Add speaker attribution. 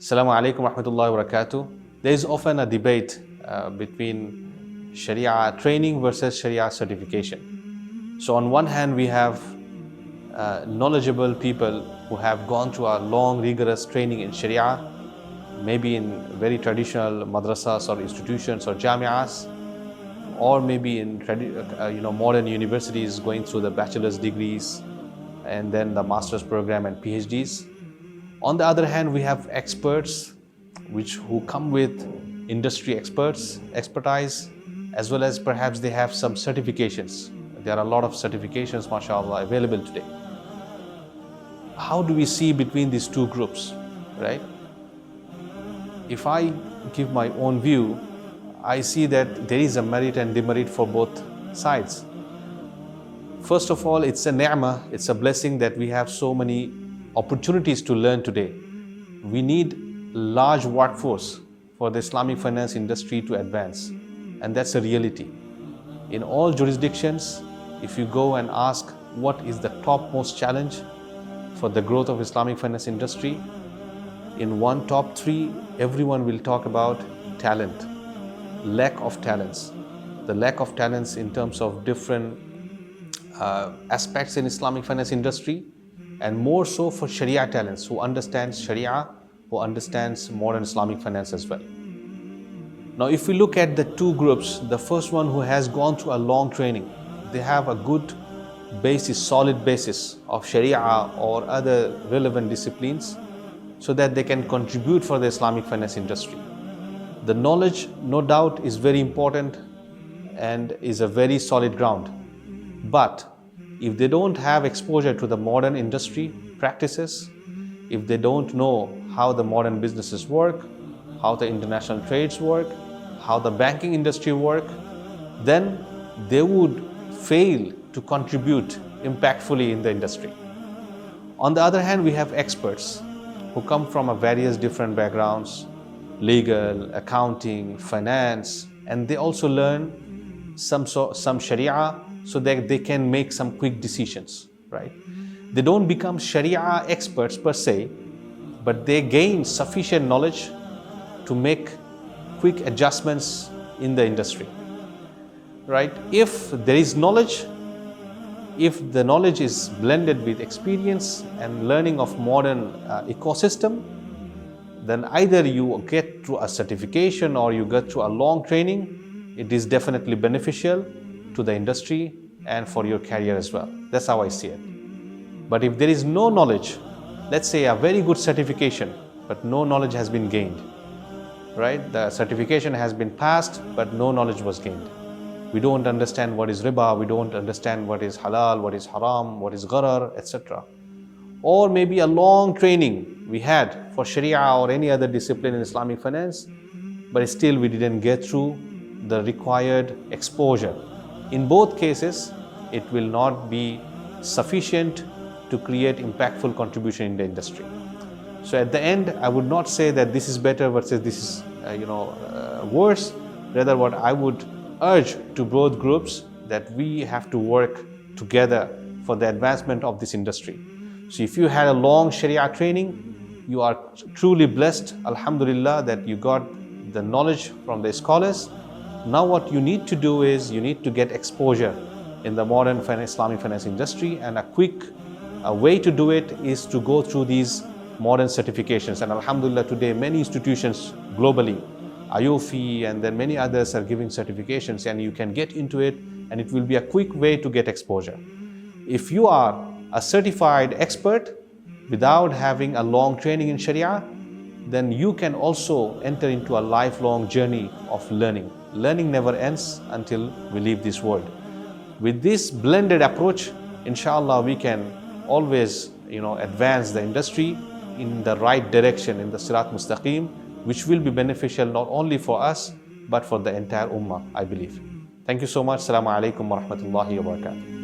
Speaker 1: Assalamu alaikum wa rahmatullahi wa barakatuh. There is often a debate between Sharia training versus Sharia certification. So on one hand, we have knowledgeable people who have gone through a long, rigorous training in Sharia, maybe in very traditional madrasas or institutions or jami'as, or maybe in modern universities going through the bachelor's degrees and then the master's program and PhDs. On the other hand, we have experts who come with industry expertise, as well as perhaps they have some certifications. There are a lot of certifications, mashallah, available today. How do we see between these two groups, right? If I give my own view, I see that there is a merit and demerit for both sides. First of all, it's a ni'mah, it's a blessing that we have so many opportunities to learn today. We need large workforce for the Islamic finance industry to advance, and that's a reality. In all jurisdictions, if you go and ask what is the topmost challenge for the growth of Islamic finance industry, in one top three, everyone will talk about talent, lack of talents. The lack of talents in terms of different aspects in Islamic finance industry, and more so for Sharia talents who understands Sharia, who understands modern Islamic finance as well. Now, if we look at the two groups, the first one who has gone through a long training, they have a good basis, solid basis of Sharia or other relevant disciplines so that they can contribute for the Islamic finance industry. The knowledge, no doubt, is very important and is a very solid ground. But if they don't have exposure to the modern industry practices, if they don't know how the modern businesses work, how the international trades work, how the banking industry work, then they would fail to contribute impactfully in the industry. On the other hand, we have experts who come from various different backgrounds, legal, accounting, finance, and they also learn some Sharia so that they can make some quick decisions, right? They don't become Sharia experts per se, but they gain sufficient knowledge to make quick adjustments in the industry, right? If there is knowledge, if the knowledge is blended with experience and learning of modern ecosystem, then either you get through a certification or you get through a long training, it is definitely beneficial to the industry and for your career as well. That's how I see it. But if there is no knowledge, let's say a very good certification, but no knowledge has been gained, right? The certification has been passed, but no knowledge was gained. We don't understand what is riba, we don't understand what is halal, what is haram, what is gharar, etc. Or maybe a long training we had for Sharia or any other discipline in Islamic finance, but still we didn't get through the required exposure. In both cases, it will not be sufficient to create impactful contribution in the industry. So at the end, I would not say that this is better versus this is worse. Rather, what I would urge to both groups that we have to work together for the advancement of this industry. So if you had a long Sharia training, you are truly blessed, alhamdulillah, that you got the knowledge from the scholars. Now what you need to do is you need to get exposure in the modern Islamic finance industry, and a quick way to do it is to go through these modern certifications. And alhamdulillah, today many institutions globally, IOFI and then many others are giving certifications, and you can get into it, and it will be a quick way to get exposure. If you are a certified expert without having a long training in Sharia, then you can also enter into a lifelong journey of learning. Learning never ends until we leave this world. With this blended approach, inshallah, we can always advance the industry in the right direction, in the Sirat Mustaqim, which will be beneficial not only for us, but for the entire Ummah, I believe. Thank you so much. Assalamu alaikum wa rahmatullahi wa barakatuh.